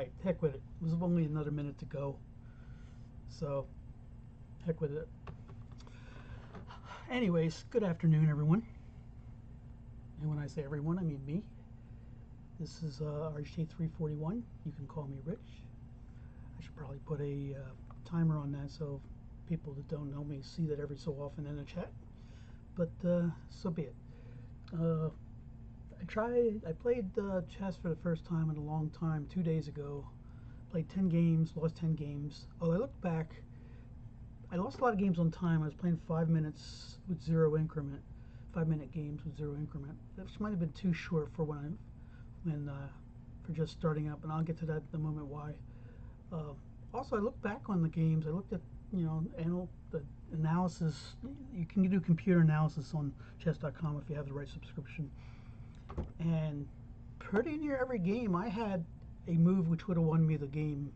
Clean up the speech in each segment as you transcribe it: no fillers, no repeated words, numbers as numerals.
Alright, heck with it. It was only another minute to go. So, heck with it. Anyways, good afternoon, everyone. And when I say everyone, I mean me. This is RHT341. You can call me Rich. I should probably put a timer on that so people that don't know me see that every so often in the chat. But so be it. I played chess for the first time in a long time 2 days ago. Played 10 games, lost 10 games. Oh, I looked back. I lost a lot of games on time. I was playing 5 minutes with 0 increment. 5-minute games with 0 increment. Which might have been too short for for just starting up, and I'll get to that in a moment why. Also, I looked back on the games. I looked at the analysis. You can do computer analysis on chess.com if you have the right subscription. And pretty near every game, I had a move which would have won me the game.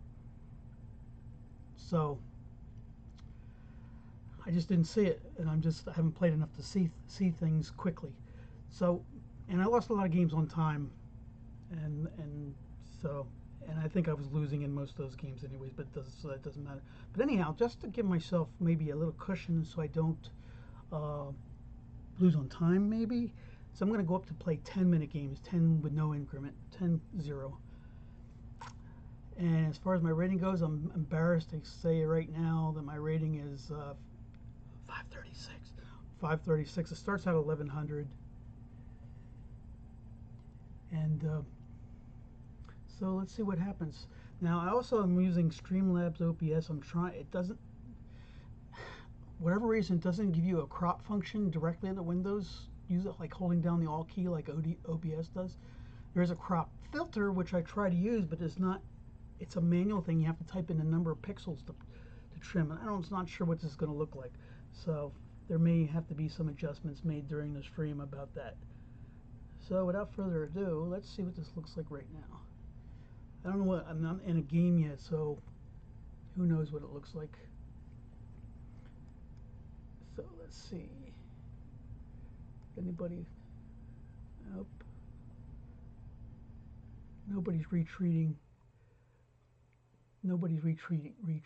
So I just didn't see it, and I haven't played enough to see things quickly. So, and I lost a lot of games on time, and I think I was losing in most of those games anyways, so that doesn't matter. But anyhow, just to give myself maybe a little cushion so I don't lose on time maybe. So I'm going to go up to play 10-minute games, 10 with no increment, 10-0. And as far as my rating goes, I'm embarrassed to say right now that my rating is 536. 536. It starts at 1100. And so let's see what happens. Now, I also am using Streamlabs OBS. It doesn't, whatever reason, it doesn't give you a crop function directly in the Windows. Use it like holding down the Alt key like OBS does. There's a crop filter, which I try to use, but it's a manual thing. You have to type in the number of pixels to trim. And I'm not sure what this is going to look like. So there may have to be some adjustments made during the stream about that. So without further ado, let's see what this looks like right now. I don't know I'm not in a game yet, so who knows what it looks like. So let's see. Anybody? Nope. Nobody's retreating. Nobody's retweeting my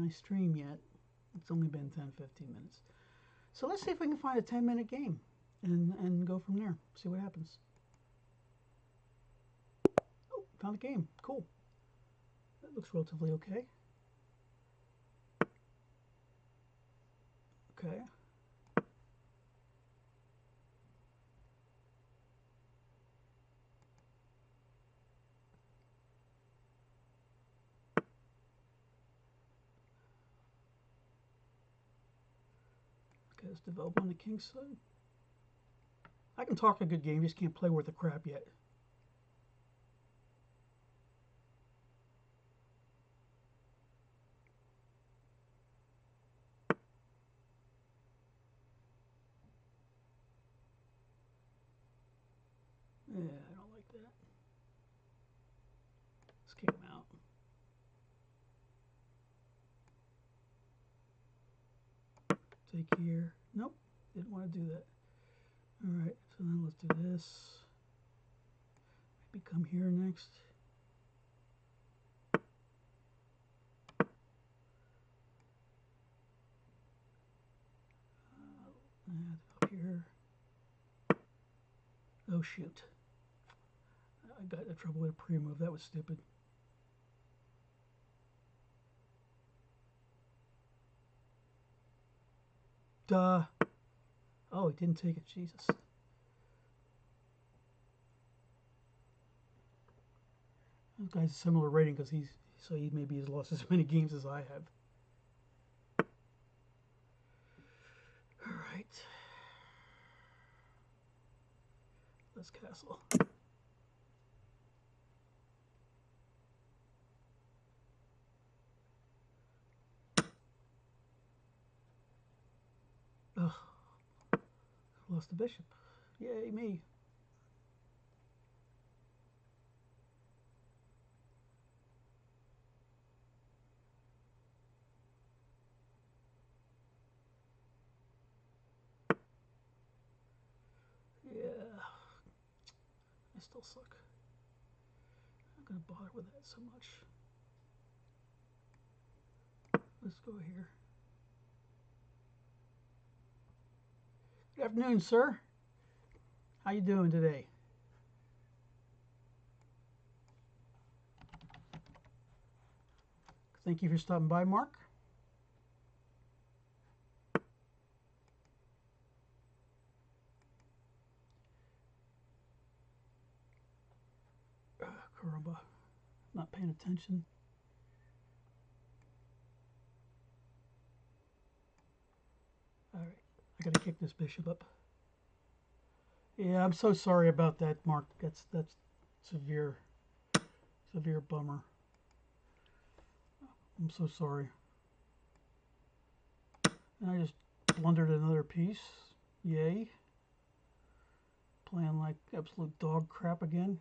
stream yet. It's only been 10-15 minutes. So let's see if we can find a 10-minute game and go from there. See what happens. Oh, found a game. Cool. That looks relatively okay. Okay. Okay, let's develop on the king's side. I can talk a good game, just can't play worth a crap yet. Yeah, I don't like that. Let's kick him out. Take here. Nope, didn't want to do that. Alright, so then let's do this. Maybe come here next. And up here. Oh shoot. I got in trouble with a pre-move. That was stupid. Duh. Oh, he didn't take it. Jesus. This guy's a similar rating because he maybe has lost as many games as I have. All right. Let's castle. Ugh. Lost the bishop. Yay, me. Yeah. still suck. I'm not going to bother with that so much. Let's go here. Good afternoon, sir. How you doing today? Thank you for stopping by, Mark. Caramba, not paying attention. All right, I gotta kick this bishop up. Yeah, I'm so sorry about that, Mark. That's severe bummer. I'm so sorry. And I just blundered another piece. Yay. Playing like absolute dog crap again.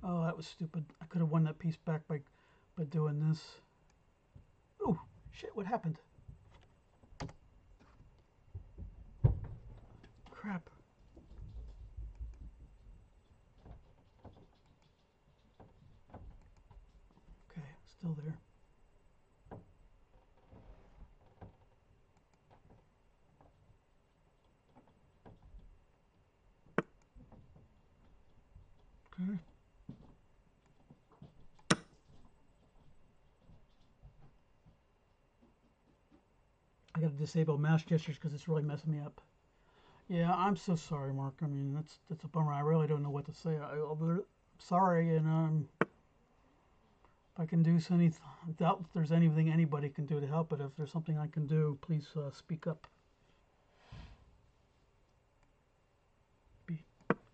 Oh, that was stupid. I could have won that piece back by doing this. Oh, shit, what happened? Crap. Okay, still there. Okay. I gotta disable mouse gestures because it's really messing me up. Yeah, I'm so sorry, Mark. I mean, that's a bummer. I really don't know what to say. I'm sorry, and if I can do anything, I doubt if there's anything anybody can do to help. But if there's something I can do, please speak up.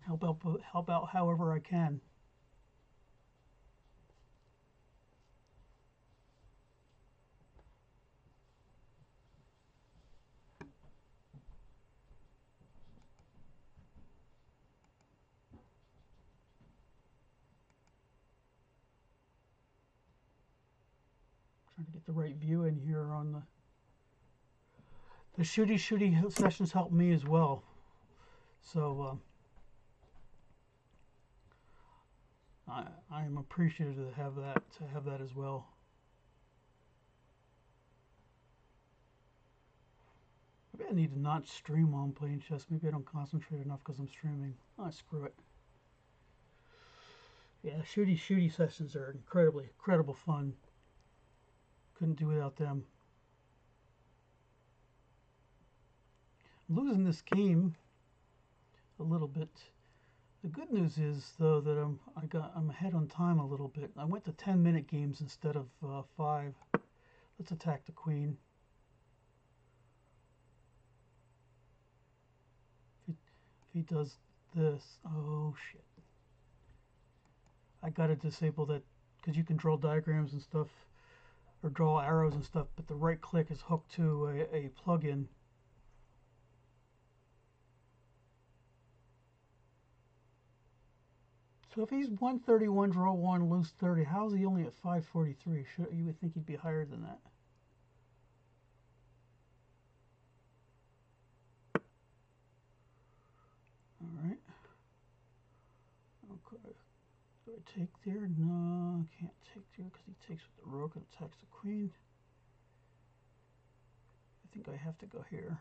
Help out however I can. Trying to get the right view in here on the shooty sessions help me as well. So I am appreciative to have that as well. Maybe I need to not stream while I'm playing chess. Maybe I don't concentrate enough because I'm streaming. Oh, screw it. Yeah, shooty sessions are incredible fun. Couldn't do without them. I'm losing this game a little bit. The good news is though that I'm ahead on time a little bit. I went to 10-minute games instead of 5. Let's attack the queen. If he does this, oh shit. I gotta disable that because you can draw diagrams and stuff or draw arrows and stuff, but the right click is hooked to a plugin. So if he's 131, draw 1, lose 30, how is he only at 543? You would think he'd be higher than that. All right. Okay. Do I take there? No, I can't take there because he takes with the rook and attacks the queen. I think I have to go here.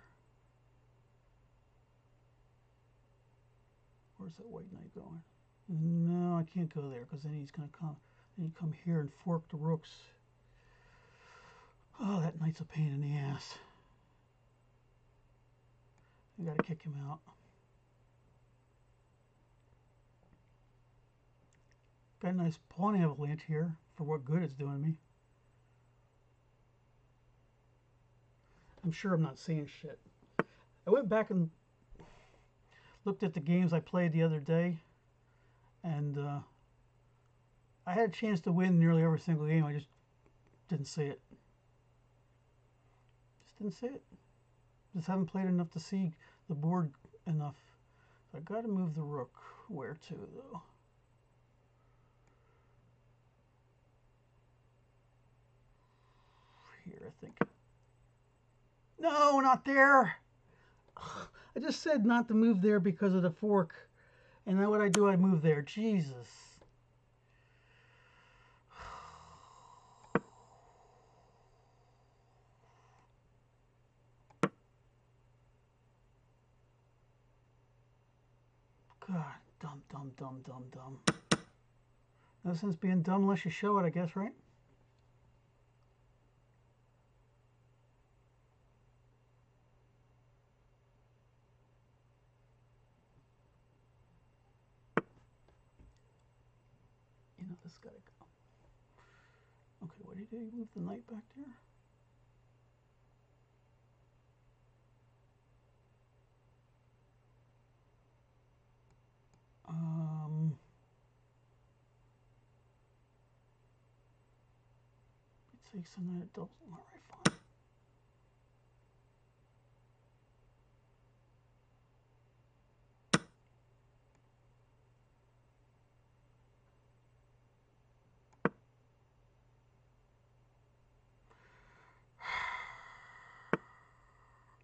Where's that white knight going? No, I can't go there because then he's going to come. Then you come here and fork the rooks. Oh, that knight's a pain in the ass. I got to kick him out. Got a nice pawn avalanche here for what good it's doing me. I'm sure I'm not seeing shit. I went back and looked at the games I played the other day, and I had a chance to win nearly every single game. I just didn't see it. Just didn't see it. Just haven't played enough to see the board enough. So I got to move the rook. Where to, though? Here, I think. No, not there. I just said not to move there because of the fork. And then what I do, I move there. Jesus. God, dumb, dumb, dumb, dumb, dumb. No sense being dumb unless you show it, I guess, right? You know, this gotta go. Okay, what do you do? You move the knight back there? It takes a knight at doubles. All right, fine.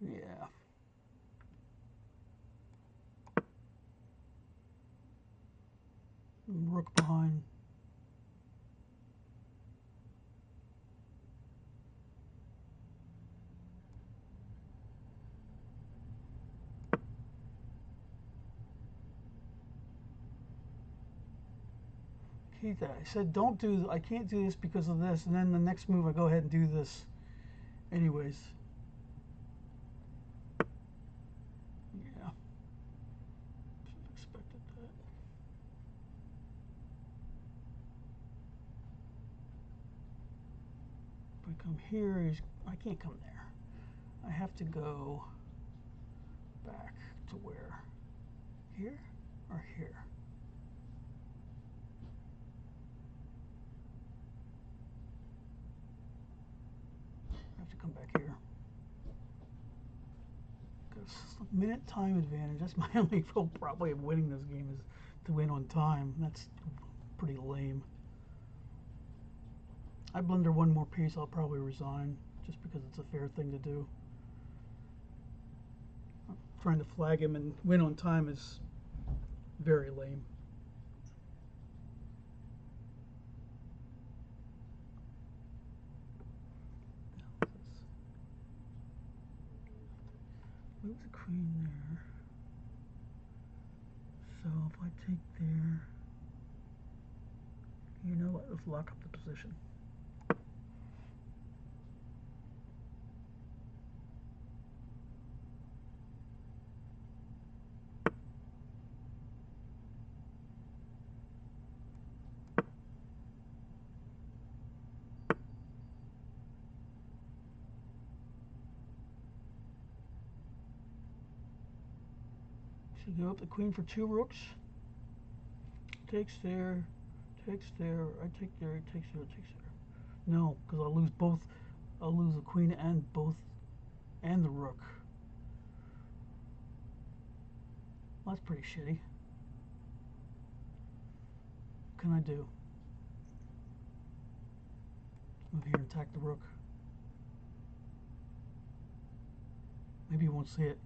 Yeah. Rook behind. Keep that. I said don't do. I can't do this because of this, and then the next move I go ahead and do this. Anyways. Yeah. Should have expected that. If I come here, I can't come there. I have to go back to where? Here or here? I have to come back here. Because minute time advantage, that's my only hope probably of winning this game is to win on time. That's pretty lame. I blunder one more piece, I'll probably resign just because it's a fair thing to do. Trying to flag him and win on time is very lame. Move the queen there. So if I take there, you know what? Let's lock up the position. Should go up the queen for 2 rooks. Takes there, takes there, I take there, he takes there, takes there. No, because I'll lose both. I'll lose the queen and both, and the rook. Well, that's pretty shitty. What can I do? Move here and attack the rook. Maybe you won't see it.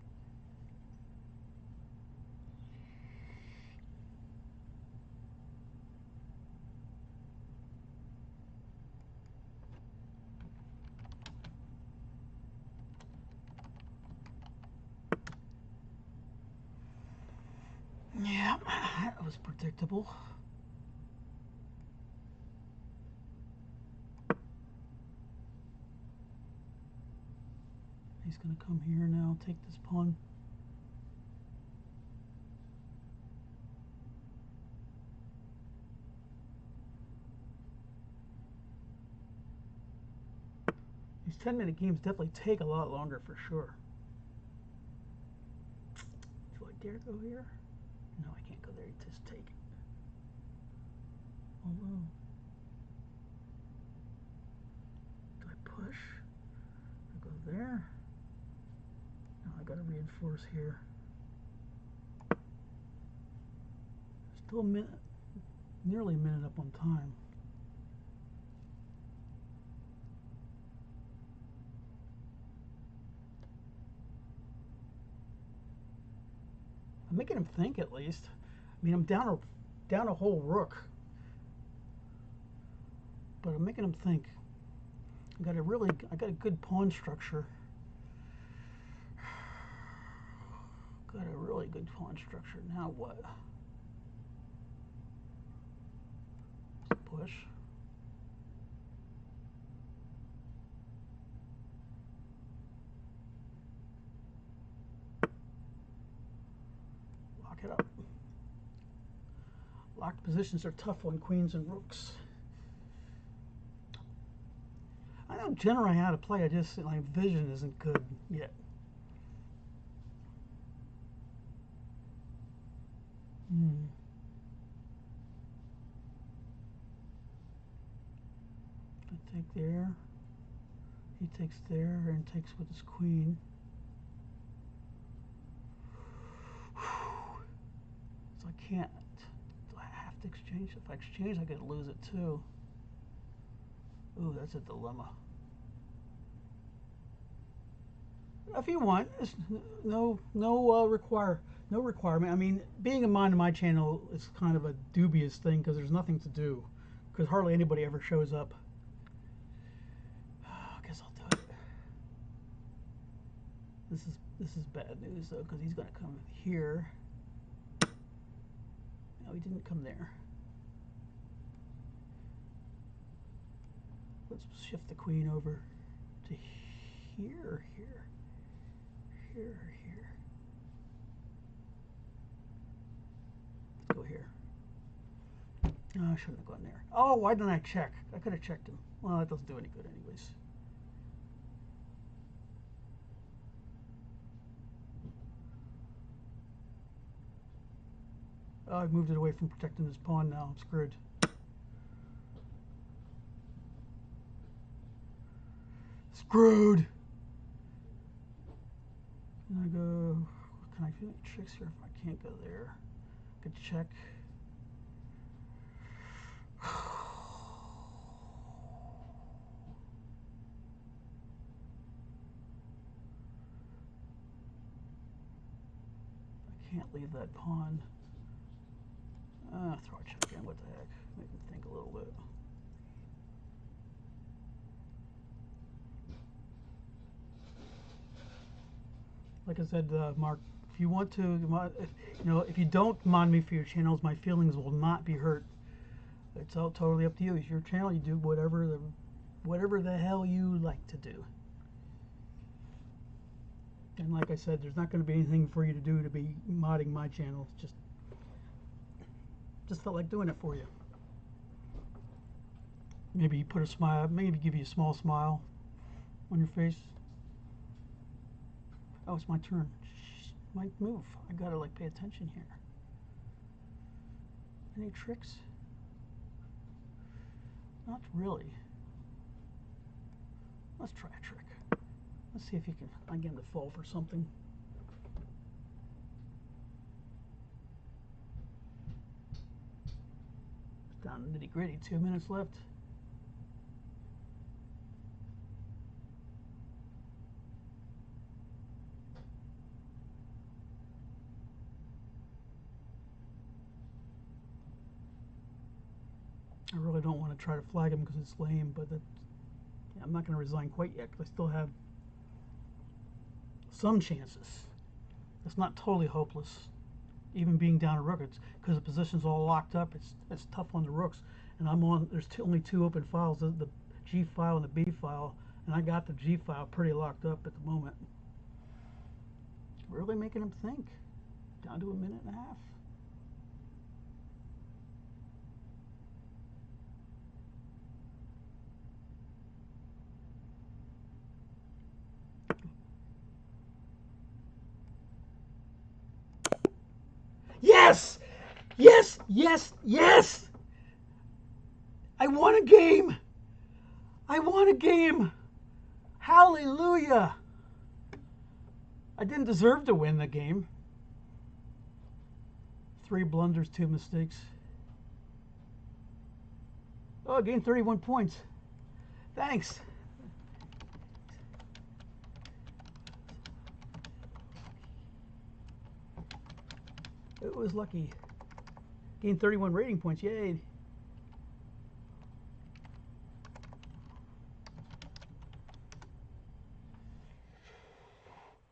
Yeah, that was predictable. He's going to come here now, take this pawn. These 10-minute games definitely take a lot longer for sure. Do I dare go here? No, I can't go there. Just take it. Although, do I push? I go there. No, I gotta reinforce here. Still a minute, nearly a minute up on time. I'm making him think at least. I mean, I'm down a whole rook, but I'm making him think. I got a good pawn structure. Got a really good pawn structure. Now what? Push. Lock it up. Locked positions are tough on queens and rooks. I know generally how to play. I just my vision isn't good yet. I take there. He takes there and takes with his queen. So I can't. Do I have to exchange? If I exchange, I could lose it too. Ooh, that's a dilemma. If you want, it's no requirement. I mean, being a mod on my channel is kind of a dubious thing because there's nothing to do, because hardly anybody ever shows up. I guess I'll do it. This is bad news though, because he's going to come here. No, he didn't come there. Let's shift the queen over to here, here. Let's go here. No, I shouldn't have gone there. Oh, why didn't I check? I could have checked him. Well, that doesn't do any good anyways. Oh, I've moved it away from protecting this pawn now. I'm screwed. Screwed! Can I go? Can I do any tricks here if I can't go there? I could check. I can't leave that pawn. Throw a check in. What the heck? Make me think a little bit. Like I said, Mark, if you want to, if you don't mod me for your channels, my feelings will not be hurt. It's all totally up to you. It's your channel. You do whatever the hell you like to do. And like I said, there's not going to be anything for you to do to be modding my channel. It's just felt like doing it for you. Maybe you put a smile. Maybe give you a small smile on your face. Oh, it's my turn. Might move. I gotta like pay attention here. Any tricks? Not really. Let's try a trick. Let's see if you can again to fall for something. It's down to nitty gritty. 2 minutes left. I really don't want to try to flag him because it's lame, but I'm not going to resign quite yet because I still have some chances. It's not totally hopeless, even being down a rook. It's because the position's all locked up. It's tough on the rooks, and there's only two open files: the G file and the B file, and I got the G file pretty locked up at the moment. Really making him think. Down to a minute and a half. Yes! Yes! Yes! Yes! I won a game! I won a game! Hallelujah! I didn't deserve to win the game. 3 blunders, 2 mistakes. Oh, I gained 31 points. Thanks. It was lucky. Gained 31 rating points. Yay.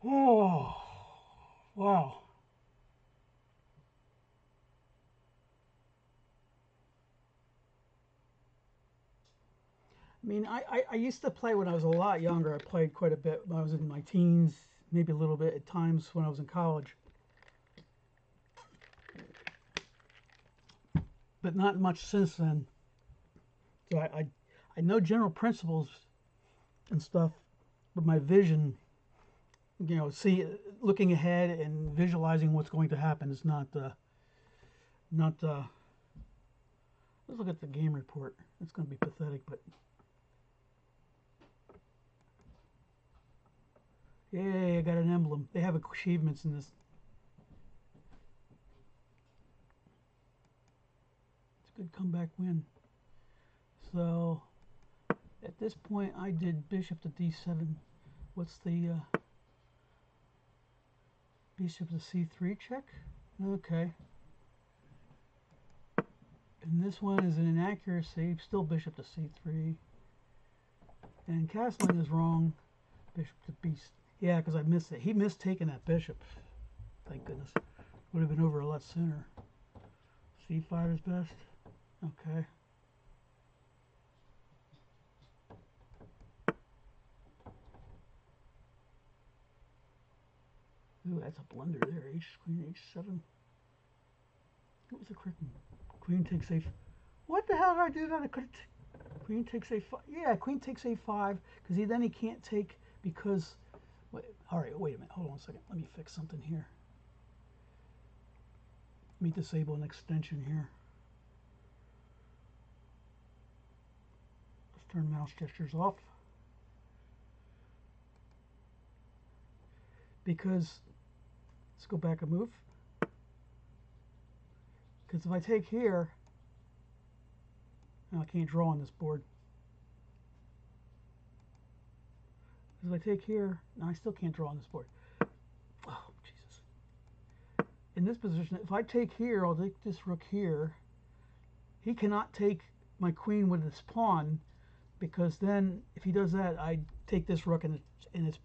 Oh, wow. I mean, I used to play when I was a lot younger. I played quite a bit when I was in my teens, maybe a little bit at times when I was in college. But not much since then. So I know general principles and stuff, but my vision, looking ahead and visualizing what's going to happen is not. Let's look at the game report. It's going to be pathetic, but yay! I got an emblem. They have achievements in this. It's a good comeback win. So at this point, I did bishop to d7. What's the bishop to c3 check? Okay. And this one is an inaccuracy, still bishop to c3. And castling is wrong. Bishop to b. Yeah, because I missed it. He missed taking that bishop. Thank goodness. Would have been over a lot sooner. c5 is best. Okay. Ooh, that's a blunder there. Queen h7. What was the correct one? Queen takes a. What the hell did I do that? I could. Queen takes a5. Yeah, queen takes a5 because then he can't take because. Wait, all right, wait a minute. Hold on a second. Let me fix something here. Let me disable an extension here. Let's turn mouse gestures off. Because, let's go back a move. Because if I take here, now I can't draw on this board. Because if I take here, now I still can't draw on this board. Oh, Jesus. In this position, if I take here, I'll take this rook here. He cannot take my queen with his pawn, because then, if he does that, I take this rook and it's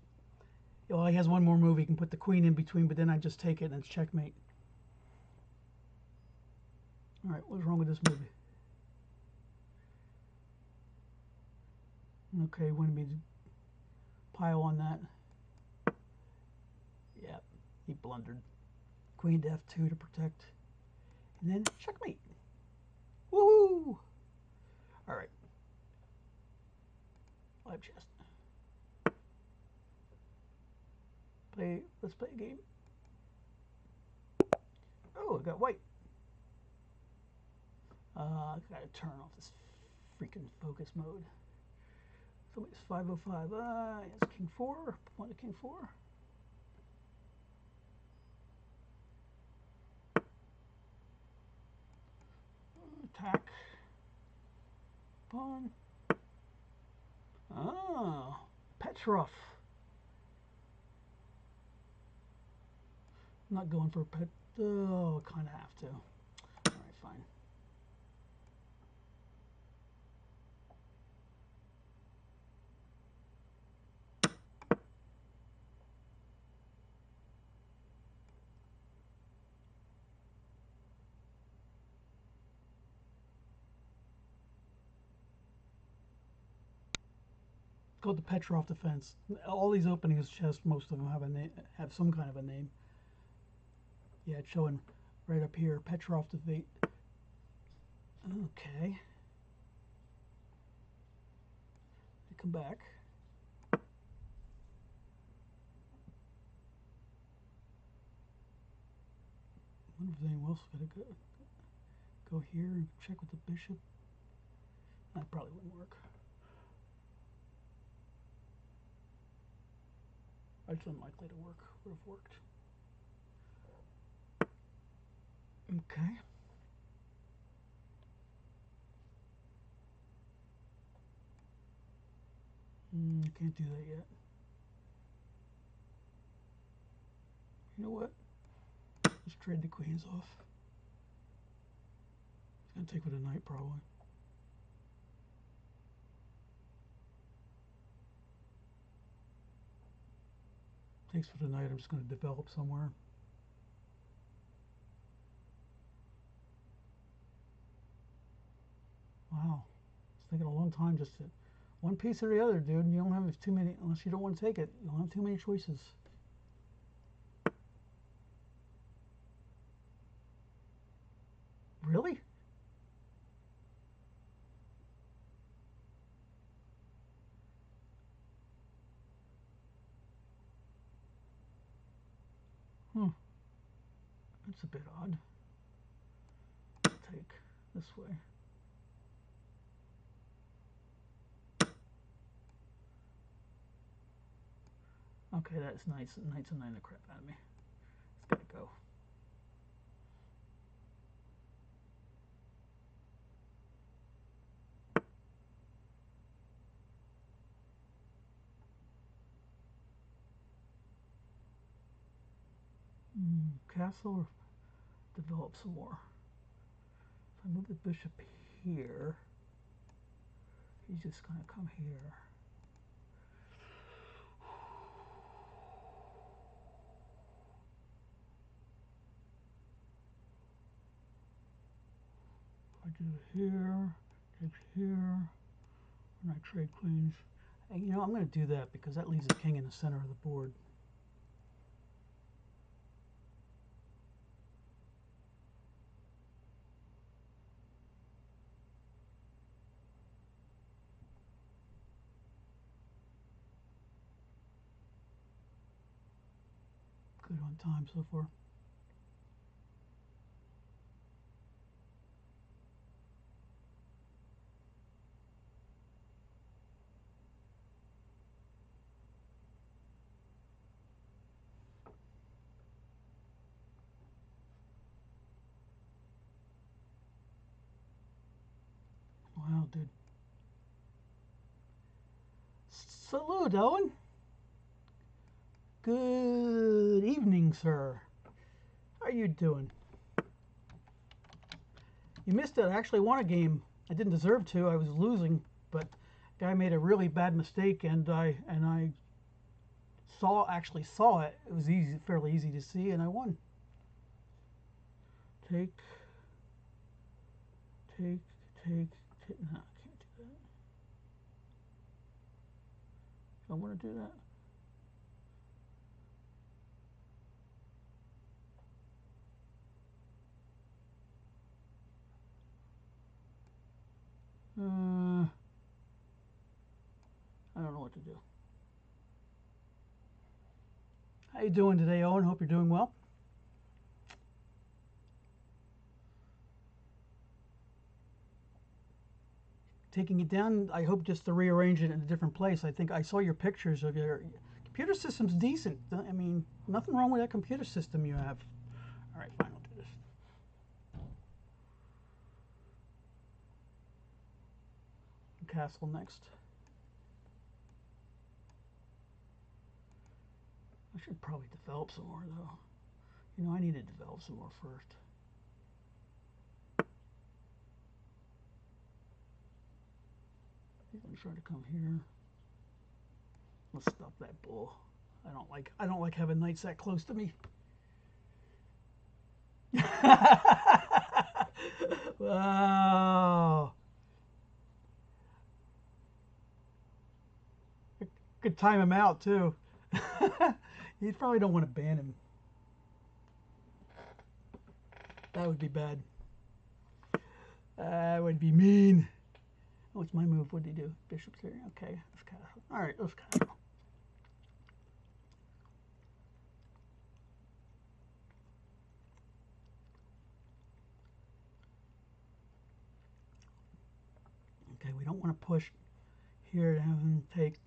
well, he has one more move. He can put the queen in between, but then I just take it and it's checkmate. All right, what's wrong with this movie? Okay, wanted me to pile on that. Yeah, he blundered. Queen to f2 to protect. And then checkmate. Woohoo! All right. Live chess. Let's play a game. Oh, I got white. I gotta turn off this freaking focus mode. So it's 505. It's king 4. Pawn to king 4. Attack. Pawn. Oh, Petrov. I'm not going for Pet. Oh, kind of have to. All right, fine. It's called the Petrov defense. All these openings chess, most of them have a name, have some kind of a name. Yeah, it's showing right up here. Petrov defeat. Okay. Come back. I wonder if anyone else got to go here and check with the bishop. That probably wouldn't work. It's unlikely to work. Would have worked. Okay. Can't do that yet. You know what? Let's trade the queens off. He's gonna take with a knight probably. Takes for the knight. I'm just going to develop somewhere. Wow, it's taking a long time just to one piece or the other, dude. You don't have too many unless you don't want to take it. You don't have too many choices. Really? That's a bit odd. Take this way. Okay, that's nice. Knight's annoying the crap out of me. It's gotta go. Castle or develop some more. If I move the bishop here, he's just gonna come here. I do it here, takes here, and I trade queens. And, you know, I'm going to do that because that leaves the king in the center of the board. Good on time so far. Wow, dude. Salute, Owen. Good evening, sir. How are you doing? You missed it. I actually won a game. I didn't deserve to. I was losing, but guy made a really bad mistake, and I actually saw it. It was fairly easy to see, and I won. Take. No, I can't do that. I want to do that. I don't know what to do. How you doing today, Owen? Hope you're doing well. Taking it down, I hope just to rearrange it in a different place. I think I saw your pictures of your computer system's decent. I mean, nothing wrong with that computer system you have. All right, fine, I'll do this. Castle next. I should probably develop some more, though. You know, I need to develop some more first. He's gonna try to come here. Let's stop that bull. I don't like having knights that close to me. Wow. Could time him out too. You probably don't want to ban him. That would be bad. That would be mean. Oh, it's my move. What did he do? Bishop's here. Okay, let's castle. All right, let's castle. Okay, we don't want to push here to have him take.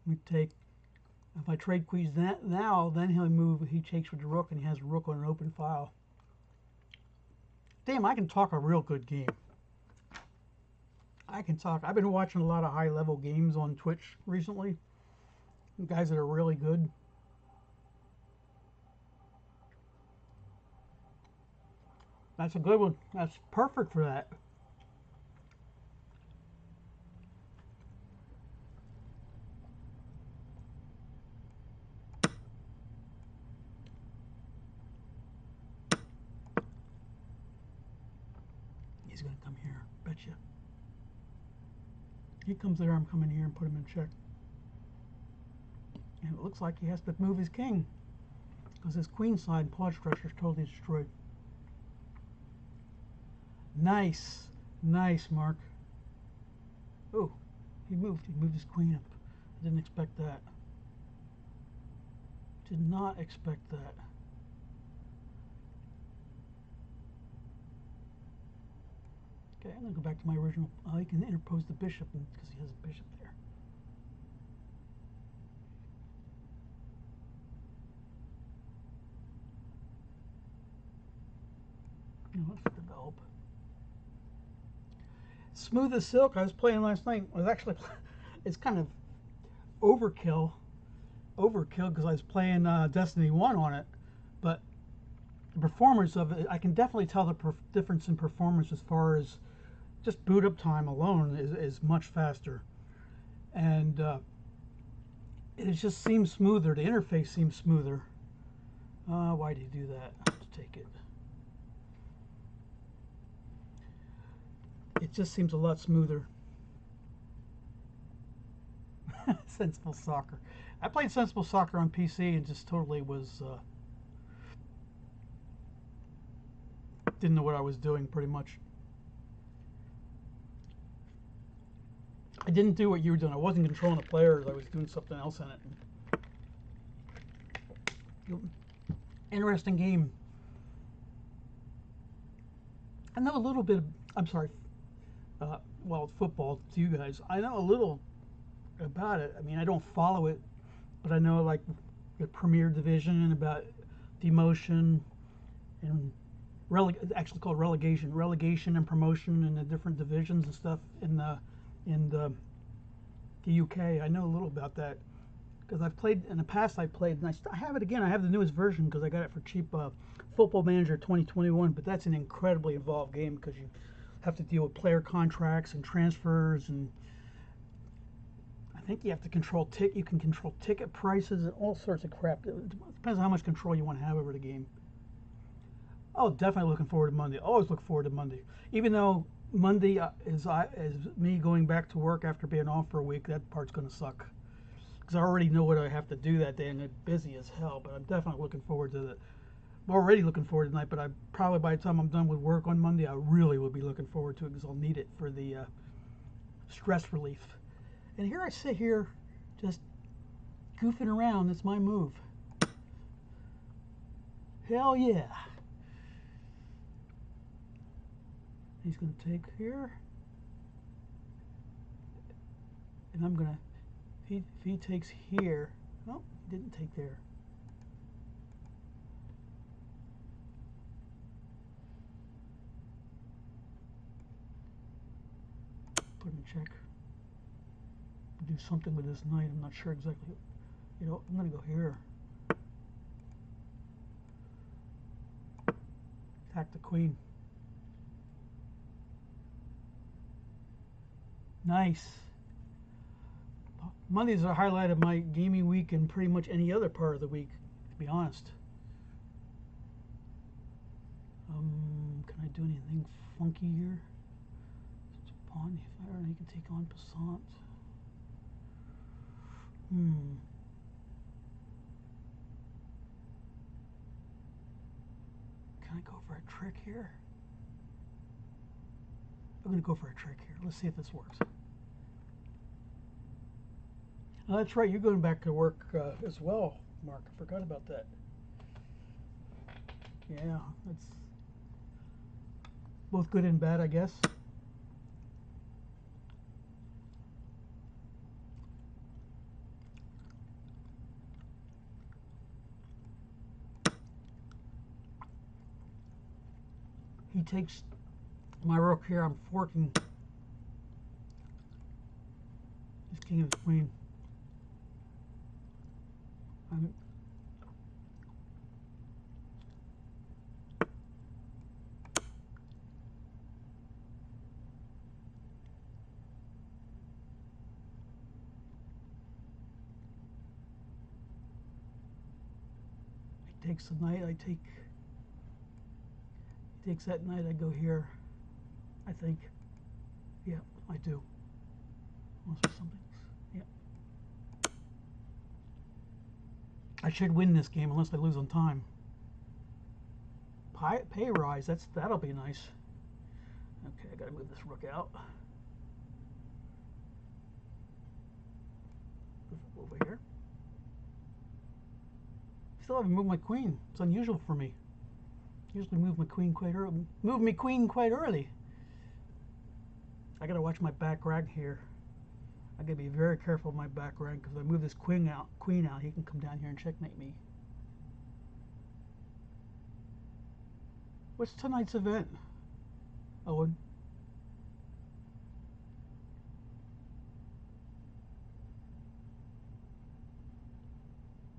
We take. If I trade queens now, then he'll move. He takes with the rook, and he has a rook on an open file. Damn, I can talk a real good game. I can talk. I've been watching a lot of high-level games on Twitch recently. Guys that are really good. That's a good one. That's perfect for that. He's going to come here. Betcha. He comes there, I'm coming here and put him in check. And it looks like he has to move his king, because his queen side pawn structure is totally destroyed. Nice. Nice, Mark. Oh, he moved. He moved his queen up. I didn't expect that. Did not expect that. Okay, I'm going to go back to my original. He can interpose the bishop because he has a bishop there. Let's develop. Smooth as Silk, I was playing last night. I was actually, it's kind of overkill because I was playing Destiny 1 on it, but the performance of it, I can definitely tell the difference in performance as far as just boot up time alone is much faster, and it just seems smoother. The interface seems smoother. Why do you do that? Let's take it. It just seems a lot smoother. Sensible Soccer. I played Sensible Soccer on PC and just totally was didn't know what I was doing pretty much. I didn't do what you were doing. I wasn't controlling the players. I was doing something else in it. Interesting game. I know a little bit. I'm sorry. Well, football to you guys. I know a little about it. I mean, I don't follow it, but I know like the Premier Division and about demotion and actually called relegation and promotion in the different divisions and stuff in the UK. I know a little about that because I've played in the past. I played, and I have it again. I have the newest version because I got it for cheap. Football Manager 2021, but that's an incredibly involved game because you have to deal with player contracts and transfers, and I think you have to control you can control ticket prices and all sorts of crap. It depends on how much control you want to have over the game. Oh, definitely looking forward to Monday. Always look forward to Monday, even though Monday is me going back to work after being off for a week. That part's going to suck because I already know what I have to do that day, and it's busy as hell. But I'm definitely looking forward to it. I'm already looking forward tonight, but I probably by the time I'm done with work on Monday, I really will be looking forward to it because I'll need it for the stress relief. And here I sit here just goofing around. That's my move. Hell yeah. He's going to take here. And I'm going to, if he takes here, oh, he didn't take there. Put him in check. Do something with this knight. I'm not sure exactly. You know, I'm going to go here. Attack the queen. Nice. Mondays are a highlight of my gaming week and pretty much any other part of the week, to be honest. Can I do anything funky here? It's a pawn. If I don't know, you can take on Passant. Can I go for a trick here? I'm going to go for a trick here. Let's see if this works. Oh, that's right. You're going back to work as well, Mark. I forgot about that. Yeah, that's both good and bad, I guess. He takes my rook here. I'm forking his king and his queen. takes the knight. I take. He takes that knight. I go here. I think. Yeah, I do. Unless there's something. Yeah. I should win this game unless I lose on time. Pay rise. That'll be nice. Okay, I gotta move this rook out. Over here. Still haven't moved my queen. It's unusual for me. Usually move my queen quite early. Move my queen quite early. I gotta watch my back rank here. I gotta be very careful of my back rank because if I move this queen out, he can come down here and checkmate me. What's tonight's event, Owen?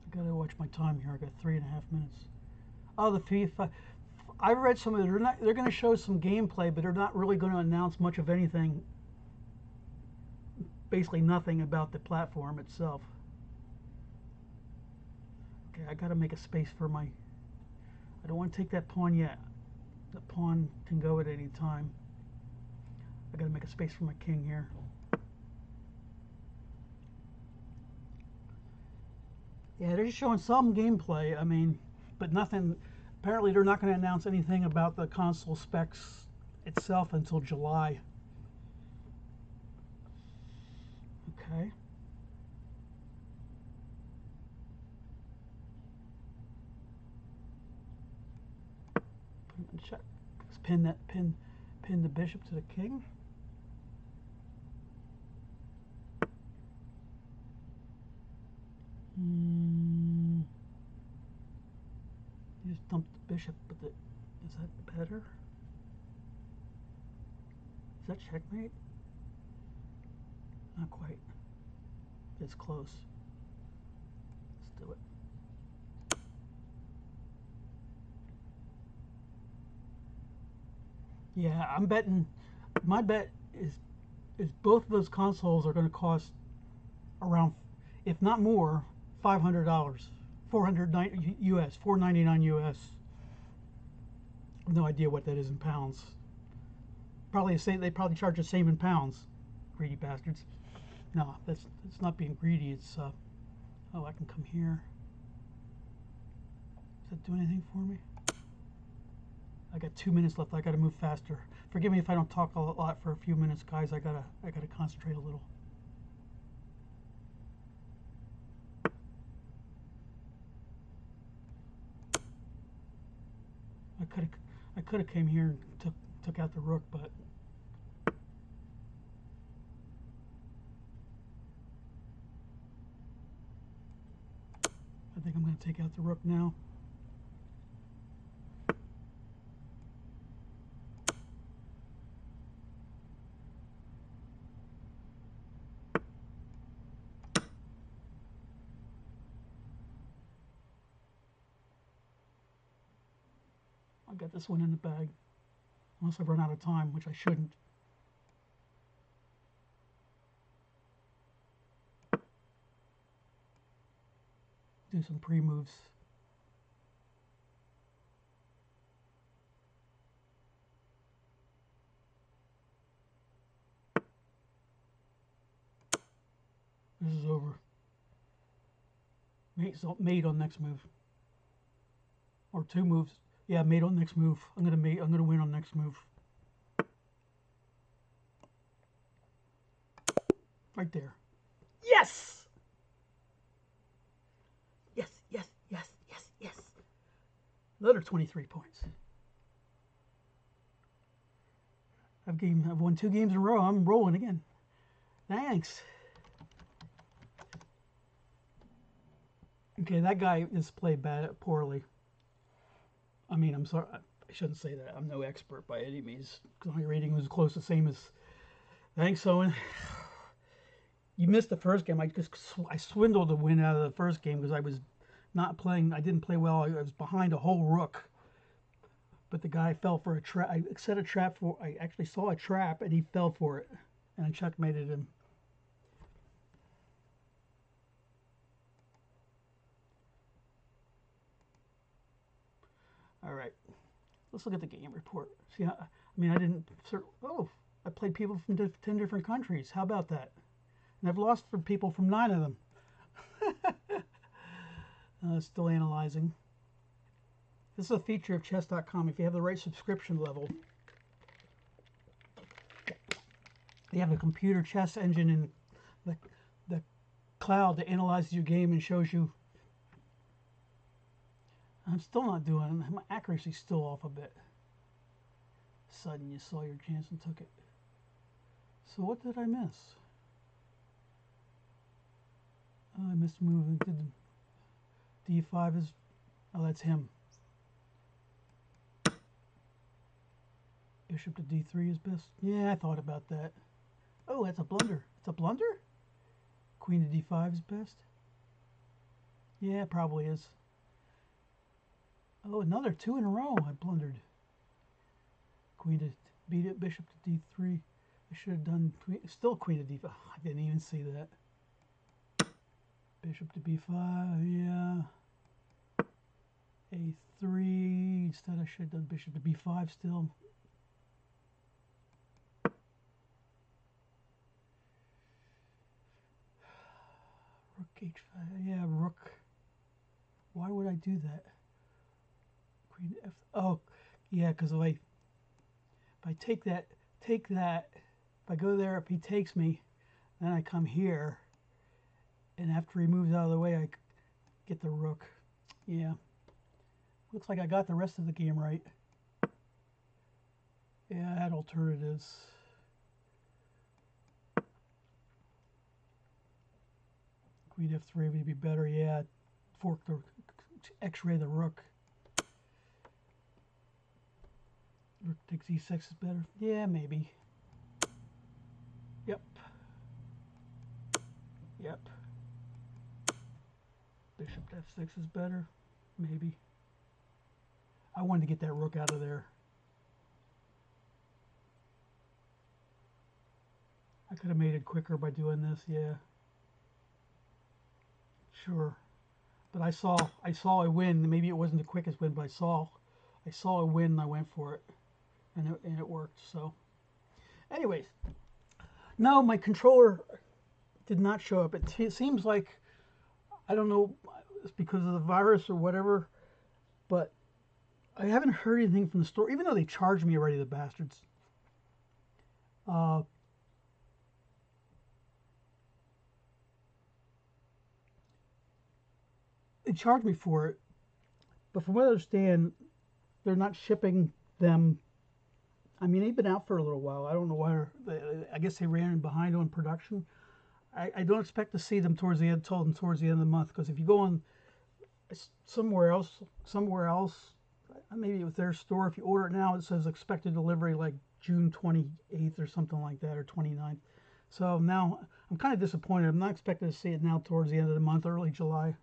I gotta watch my time here. I got 3.5 minutes. Oh, the FIFA. I read some of it. They're going to show some gameplay, but they're not really going to announce much of anything. Basically, nothing about the platform itself. Okay, I got to make a space for my. I don't want to take that pawn yet. The pawn can go at any time. I got to make a space for my king here. Yeah, they're just showing some gameplay. I mean, but nothing. Apparently, they're not going to announce anything about the console specs itself until July. Okay. Put him in check. Let's pin the bishop to the king. Just dump the bishop, but is that better? Is that checkmate? Not quite. It's close. Let's do it. Yeah, I'm betting. My bet is both of those consoles are going to cost around, if not more, $500. 490 US, 499 US. No idea what that is in pounds. Probably the same. They probably charge the same in pounds. Greedy bastards. No, that's not being greedy. It's oh, I can come here. Does that do anything for me? I got 2 minutes left. I got to move faster. Forgive me if I don't talk a lot for a few minutes, guys. I gotta concentrate a little. I could have came here and took out the rook, but I think I'm going to take out the rook now. I'll get this one in the bag, unless I run out of time, which I shouldn't. Do some pre-moves. This is over. Mate on next move. Or 2 moves. Yeah, mate on next move. I'm gonna win on next move. Right there. Yes! Yes, yes, yes, yes, yes. Another 23 points. I've won 2 games in a row. I'm rolling again. Thanks. Okay, that guy is played poorly. I mean, I'm sorry. I shouldn't say that. I'm no expert by any means. My rating was close to the same as. Thanks, Owen. You missed the first game. I swindled the win out of the first game because I was not playing. I didn't play well. I was behind a whole rook. But the guy fell for a trap. I set a trap for. I actually saw a trap, and he fell for it, and I checkmated him. All right, let's look at the game report. See, I mean, I didn't. Oh, I played people from 10 different countries. How about that? And I've lost for people from 9 of them. Still analyzing. This is a feature of chess.com. If you have the right subscription level, they have a computer chess engine in the cloud that analyzes your game and shows you. I'm still not doing it. My accuracy's still off a bit. Sudden you saw your chance and took it. So what did I miss? I missed moving. D5 is, oh, that's him. Bishop to D3 is best. Yeah, I thought about that. Oh, that's a blunder. It's a blunder? Queen to D5 is best. Yeah, it probably is. Oh, another 2 in a row. I blundered. Queen to beat it. Bishop to D3. I should have done still queen to D5. I didn't even see that. Bishop to B5. Yeah. A3. Instead, I should have done bishop to B5 still. Rook H5. Yeah, rook. Why would I do that? Queen F. Oh, yeah, because if I take that, if I go there, if he takes me, then I come here, and after he moves out of the way, I get the rook. Yeah. Looks like I got the rest of the game right. Yeah, I had alternatives. Queen F3 would be better. Yeah, fork the X-ray the rook. Rook takes E6 is better. Yeah, maybe. Yep. Yep. Bishop to F6 is better. Maybe. I wanted to get that rook out of there. I could have made it quicker by doing this, yeah. Sure. But I saw a win. Maybe it wasn't the quickest win, but I saw a win and I went for it. And it worked. So anyways, no, my controller did not show up. It seems like, I don't know, it's because of the virus or whatever, but I haven't heard anything from the store, even though they charged me already, the bastards. They charged me for it, but from what I understand, they're not shipping them. I mean, they've been out for a little while. I don't know why. I guess they ran behind on production. I don't expect to see them towards the end of the month, because if you go on somewhere else, maybe with their store, if you order it now, it says expected delivery like June 28th or something like that, or 29th. So now I'm kind of disappointed. I'm not expecting to see it now towards the end of the month, early July.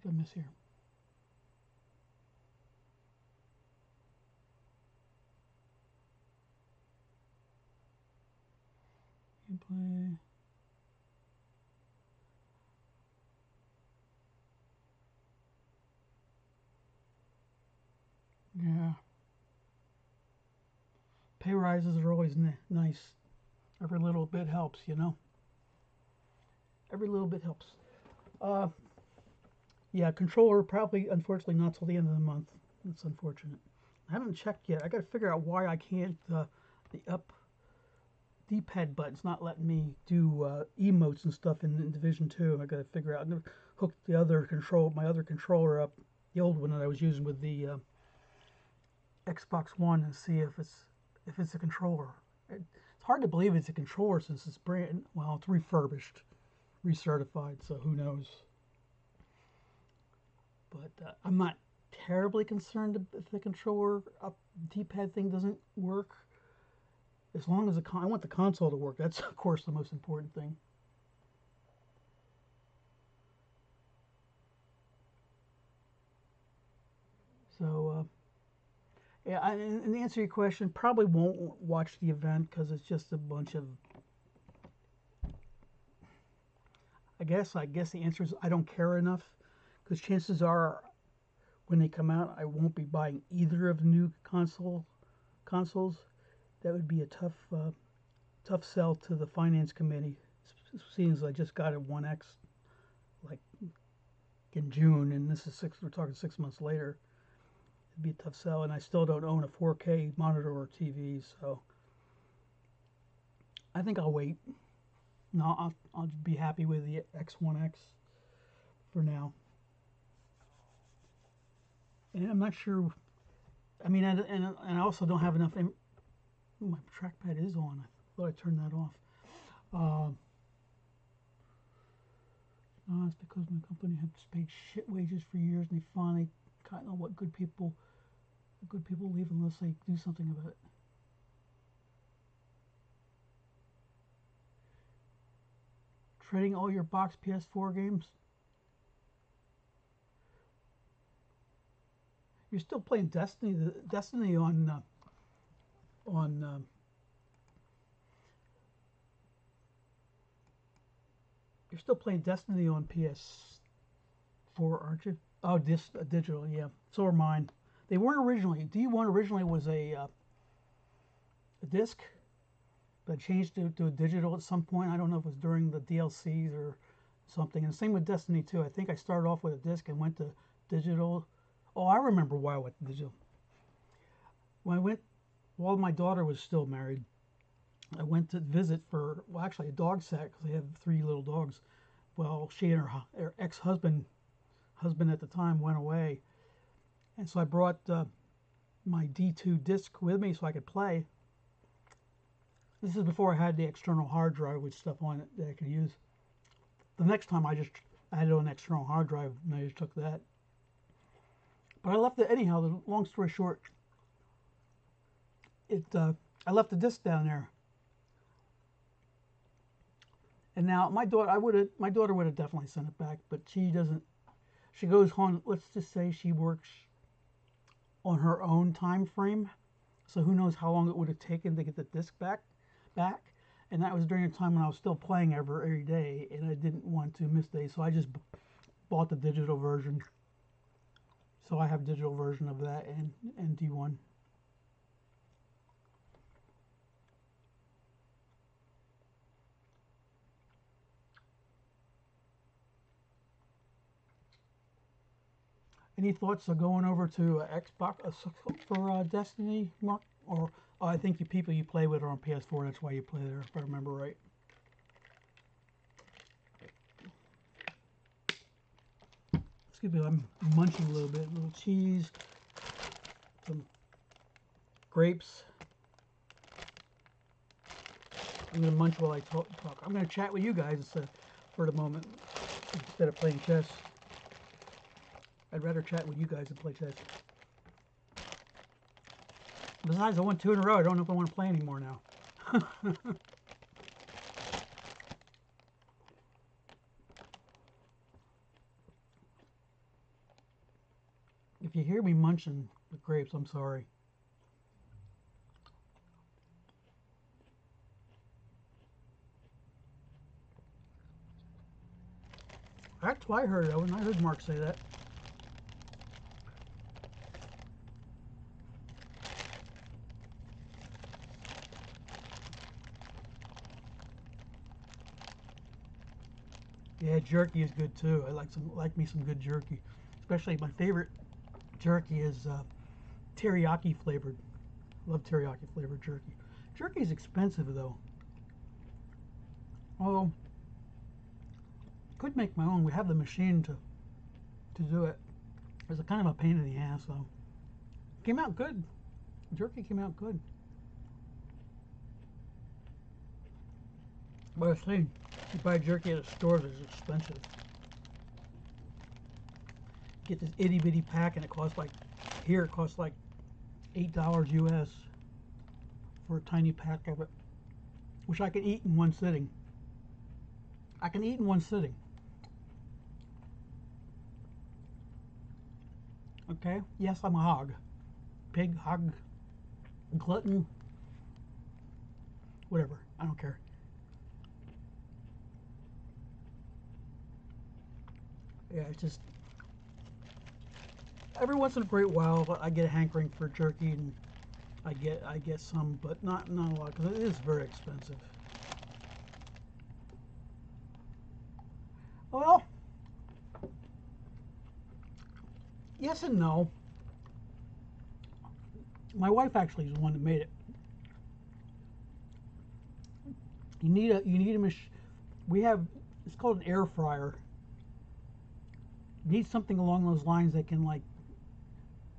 What did I miss here? Gameplay. Yeah. Pay rises are always nice. Every little bit helps, you know. Every little bit helps. Yeah, controller probably, unfortunately, not till the end of the month. That's unfortunate. I haven't checked yet. I got to figure out why I can't. The up D-pad button's not letting me do emotes and stuff in Division 2. I got to figure out. I'm gonna hook my other controller up, the old one that I was using with the Xbox One, and see if it's a controller. It's hard to believe it's a controller since it's it's refurbished, recertified. So who knows? But I'm not terribly concerned if the controller up D-pad thing doesn't work. As long as I want the console to work. That's of course the most important thing. So yeah, and to answer your question, probably won't watch the event because it's just a bunch of. I guess the answer is I don't care enough, because chances are when they come out, I won't be buying either of the new consoles. That would be a tough sell to the finance committee, seeing as I just got a One X like in June, and this is we're talking 6 months later. It'd be a tough sell, and I still don't own a 4K monitor or TV, so I think I'll wait. No, I'll be happy with the X1X for now. And I'm not sure. I mean, and I also don't have enough. My trackpad is on. I thought I turned that off. No, it's because my company has paid shit wages for years, and they finally kind of what good people leave unless they do something about it. Trading all your box PS4 games. You're still playing Destiny. Destiny on you're still playing Destiny on PS4, aren't you? Oh, digital, yeah. So are mine. They weren't originally. D1 originally was a disc, but changed to a digital at some point. I don't know if it was during the DLCs or something. And same with Destiny 2. I think I started off with a disc and went to digital. Oh, I remember why I went to digital. When I went, while my daughter was still married, I went to visit for, well, actually a dog sat, because they have 3 little dogs. Well, she and her ex-husband at the time went away. And so I brought my D2 disc with me so I could play. This is before I had the external hard drive with stuff on it that I could use. The next time I added on an external hard drive and I just took that. But I left it anyhow. The long story short, I left the disc down there. And now my daughter would have definitely sent it back, but she doesn't. She goes on. Let's just say she works on her own time frame, so who knows how long it would have taken to get the disc back. And that was during a time when I was still playing every day, and I didn't want to miss days, so I just bought the digital version. So I have a digital version of that and D1. Any thoughts of going over to Xbox for Destiny, Mark? Or I think you people you play with are on PS4. That's why you play there, if I remember right. Excuse me, I'm munching a little bit. A little cheese, some grapes. I'm gonna munch while I talk. I'm gonna chat with you guys for the moment instead of playing chess. I'd rather chat with you guys than play chess. Besides, I won 2 in a row. I don't know if I want to play anymore now. If you hear me munching the grapes, I'm sorry. That's why I heard it, Owen. I heard Mark say that. Yeah, jerky is good too. I like me some good jerky. Especially my favorite jerky is teriyaki flavored. Love teriyaki flavored jerky. Jerky is expensive though. Although could make my own. We have the machine to do it. It's a kind of a pain in the ass though. Came out good. Jerky came out good. But I think you buy jerky at a store, it's expensive. Get this itty bitty pack and it costs like, here it costs like $8 US for a tiny pack of it, which I can eat in one sitting. I can eat in one sitting. Okay, yes, I'm a hog. Pig, hog, glutton, whatever, I don't care. Yeah, it's just every once in a great while I get a hankering for jerky, and I get some, but not a lot because it is very expensive. Well, yes and no. My wife actually is the one that made it. You need a machine. We have, it's called an air fryer. You need something along those lines that can like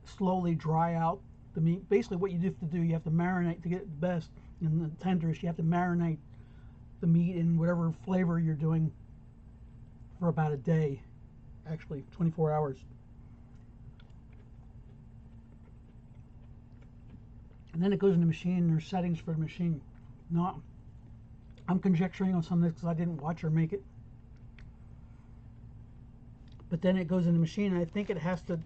slowly dry out the meat. Basically, what you have to do, you have to marinate to get it the best. And the tenderest, you have to marinate the meat in whatever flavor you're doing for about a day, actually 24 hours. And then it goes in the machine, and there's settings for the machine. No, I'm conjecturing on some of this because I didn't watch her make it. But then it goes in the machine, and I think it has to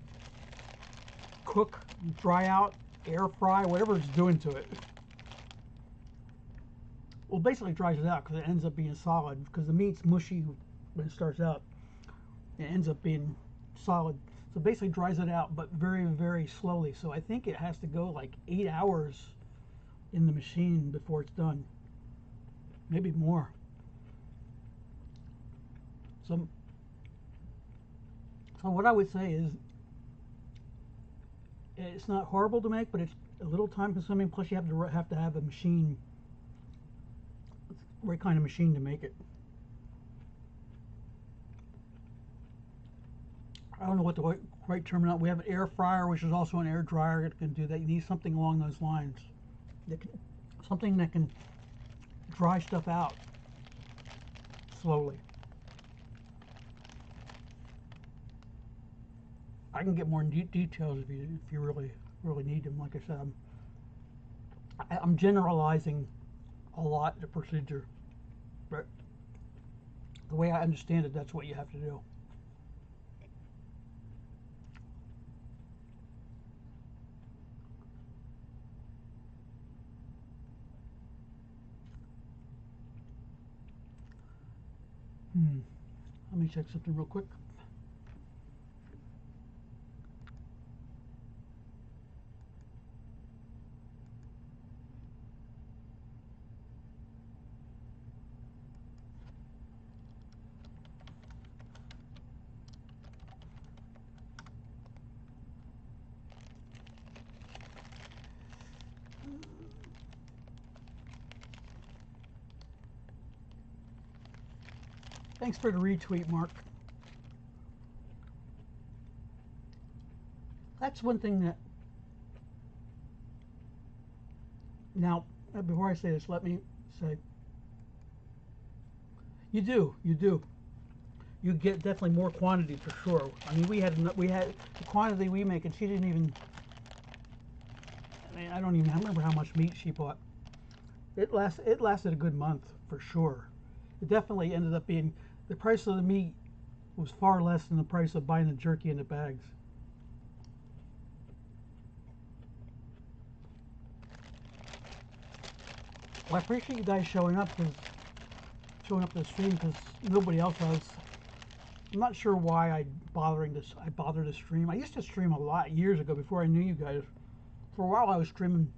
cook, dry out, air fry, whatever it's doing to it. Well, basically dries it out because it ends up being solid because the meat's mushy when it starts out. It ends up being solid. So basically dries it out, but very, very slowly. So I think it has to go like 8 hours in the machine before it's done. Maybe more. So what I would say is it's not horrible to make, but it's a little time consuming. Plus you have to have a machine, the right kind of machine to make it. I don't know what the right term. We have an air fryer, which is also an air dryer that can do that. You need something along those lines. Something that can dry stuff out slowly. I can get more details if you really need them. Like I said, I'm generalizing a lot the procedure, but the way I understand it, that's what you have to do. Let me check something real quick. Thanks for the retweet, Mark. That's one thing that, now, before I say this, let me say, you do. You get definitely more quantity for sure. I mean, we had the quantity we make, and she didn't even, I mean, I don't even remember how much meat she bought. It lasted a good month for sure. It definitely ended up being, the price of the meat was far less than the price of buying the jerky in the bags. Well, I appreciate you guys showing up to the stream because nobody else has. I'm not sure why I bother to stream. I used to stream a lot years ago before I knew you guys. For a while, I was streaming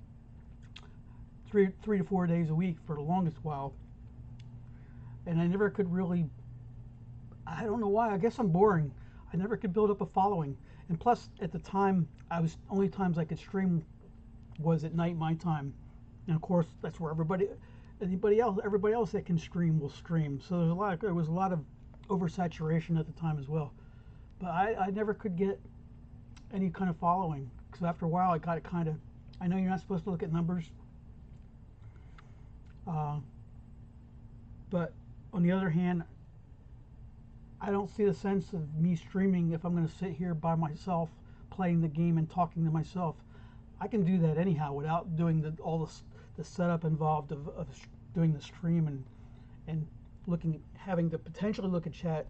three to 4 days a week for the longest while, and I never could really. I don't know why. I guess I'm boring. I never could build up a following, and plus, at the time, only times I could stream was at night my time, and of course, that's where everybody else that can stream will stream. So there was a lot of oversaturation at the time as well. But I never could get any kind of following. So after a while, I got it kind of. I know you're not supposed to look at numbers, but on the other hand, I don't see the sense of me streaming if I'm going to sit here by myself playing the game and talking to myself. I can do that anyhow without doing all the setup involved of doing the stream and having to potentially look at chat.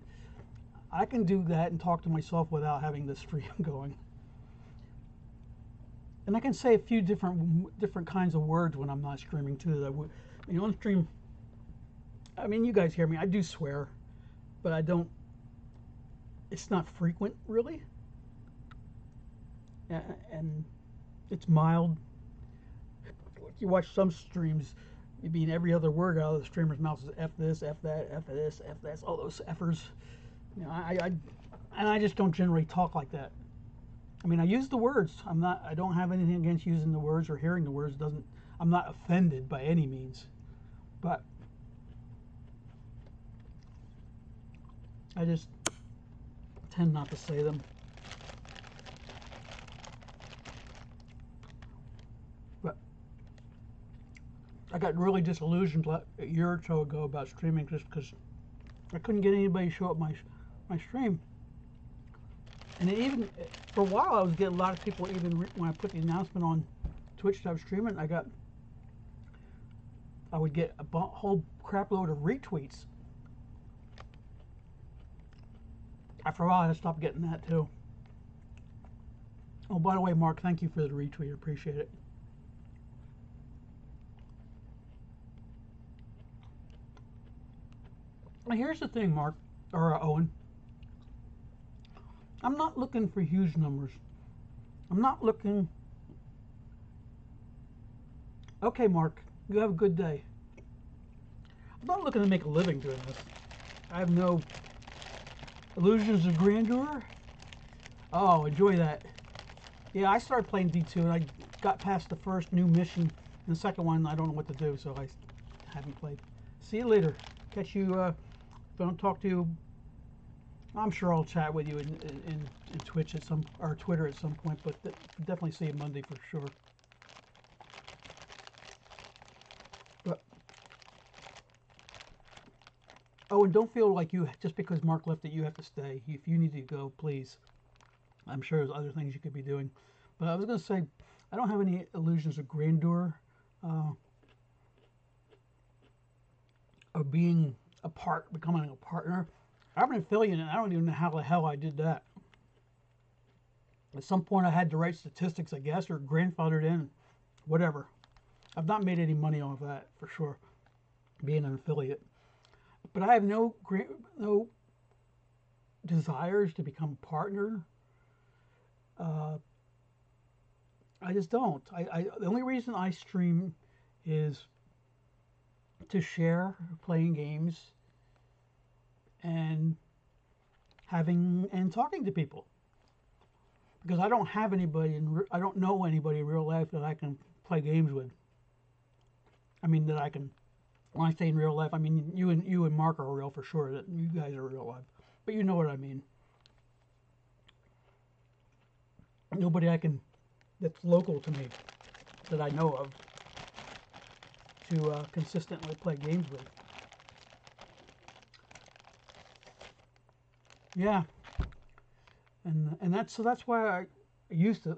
I can do that and talk to myself without having the stream going. And I can say a few different kinds of words when I'm not streaming too. On stream, I mean, you guys hear me. I do swear, but I don't it's not frequent really, and it's mild. You watch some streams, you mean every other word out of the streamer's mouth is F this, F that, F this, F that, all those effers. You know, and I just don't generally talk like that. I mean, I use the words. I don't have anything against using the words or hearing the words. I'm not offended by any means, but I just tend not to say them. But I got really disillusioned a year or so ago about streaming just because I couldn't get anybody to show up my stream. And even for a while, I was getting a lot of people. Even when I put the announcement on Twitch that I was streaming, I would get a whole crap load of retweets. After a while, I stopped getting that too. Oh, by the way, Mark, thank you for the retweet. I appreciate it. Now, here's the thing, Mark, or Owen. I'm not looking for huge numbers. I'm not looking... Okay, Mark, you have a good day. I'm not looking to make a living doing this. I have no illusions of grandeur. Oh, enjoy that. Yeah, I started playing D2 and I got past the first new mission. And the second one, I don't know what to do, so I haven't played. See you later. Catch you, if I don't talk to you, I'm sure I'll chat with you in Twitch or Twitter at some point, but definitely see you Monday for sure. But, oh, and don't feel like just because Mark left that you have to stay. If you need to go, please. I'm sure there's other things you could be doing. But I was going to say, I don't have any illusions of grandeur of being becoming a partner. I'm an affiliate, and I don't even know how the hell I did that. At some point, I had the right statistics, I guess, or grandfathered in, whatever. I've not made any money off that, for sure, being an affiliate. But I have no desires to become a partner. I just don't. The only reason I stream is to share playing games and talking to people, because I don't have anybody I don't know anybody in real life that I can play games with. I mean, that I can. When I say in real life, I mean you and Mark are real for sure. That you guys are real life, but you know what I mean. Nobody that's local to me that I know of to consistently play games with. Yeah, and that's why I used to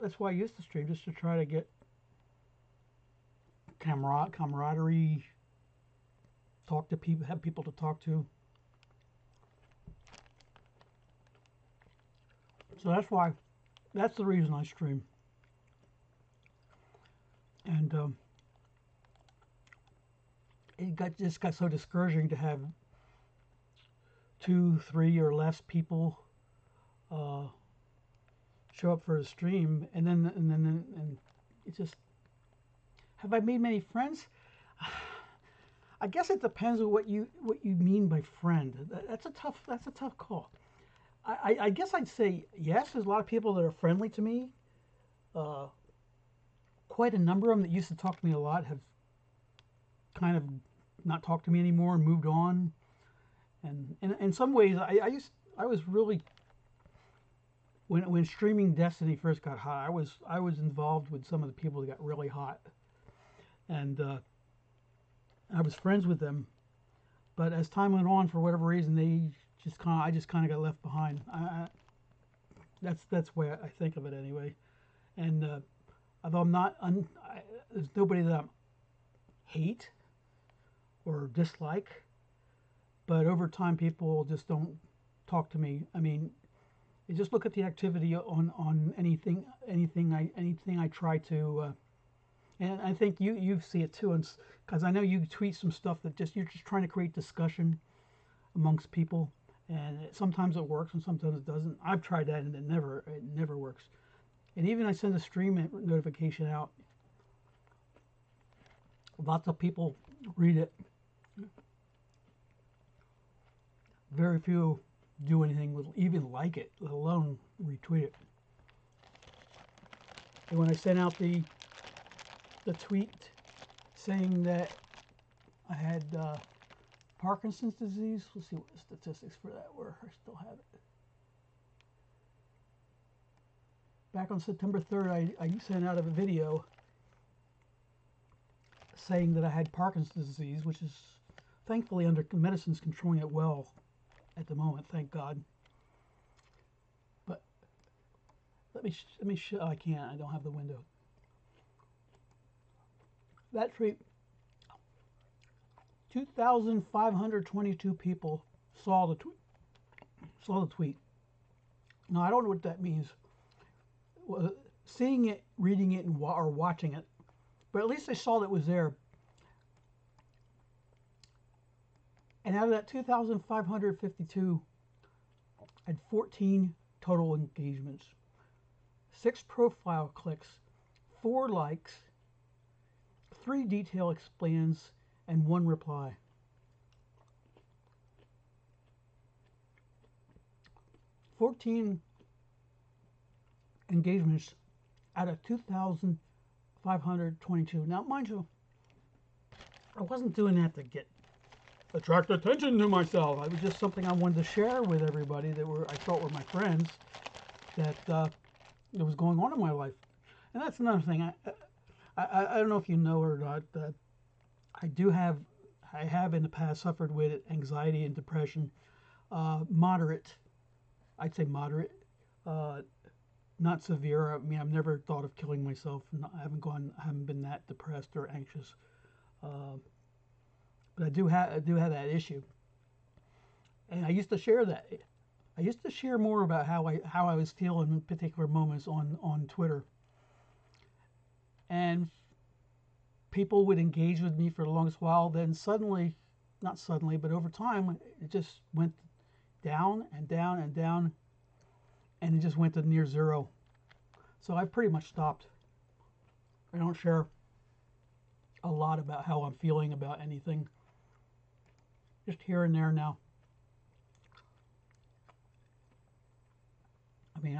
stream, just to try to get camaraderie, talk to people, have people to talk to. So that's the reason I stream. And it just got so discouraging to have 2, 3, or less people show up for a stream, and it just, have I made many friends? I guess it depends on what you mean by friend. That's a tough call. I guess I'd say yes. There's a lot of people that are friendly to me. Quite a number of them that used to talk to me a lot have kind of not talked to me anymore and moved on. And in some ways, I was really, when streaming Destiny first got hot, I was involved with some of the people that got really hot, and I was friends with them. But as time went on, for whatever reason, I just kind of got left behind. That's the way I think of it anyway. And although there's nobody that I hate or dislike, but over time people just don't talk to me. I mean, you just look at the activity on anything I try to, and I think you see it too, because I know you tweet some stuff that you're just trying to create discussion amongst people, and sometimes it works and sometimes it doesn't. I've tried that and it never works. And even I send a stream notification out, lots of people read it. Very few do anything with even like it, let alone retweet it. And when I sent out the tweet saying that I had Parkinson's disease, let's see what the statistics for that were. I still have it. Back on September 3rd, I sent out a video saying that I had Parkinson's disease, which is thankfully under medicine's controlling it well at the moment, thank God. But let me show. I can't. I don't have the window. That tweet, 2,522 people saw the tweet. Now I don't know what that means. Seeing it, reading it, or watching it, but at least they saw that it was there. And out of that 2,552, I had 14 total engagements, 6 profile clicks, 4 likes, 3 detail explains, and 1 reply. $14 engagements out of 2,522. Now, mind you, I wasn't doing that to attract attention to myself. It was just something I wanted to share with everybody that I thought were my friends, that was going on in my life. And that's another thing. I don't know if you know or not. I have in the past suffered with anxiety and depression, moderate. I'd say moderate, not severe. I mean, I've never thought of killing myself. I haven't been that depressed or anxious. But I do have that issue, and I used to share that. I used to share more about how I was feeling in particular moments on Twitter, and people would engage with me for the longest while. Then suddenly, not suddenly, but over time, it just went down and down and down, and it just went to near zero. So I've pretty much stopped. I don't share a lot about how I'm feeling about anything. Just here and there now. I mean,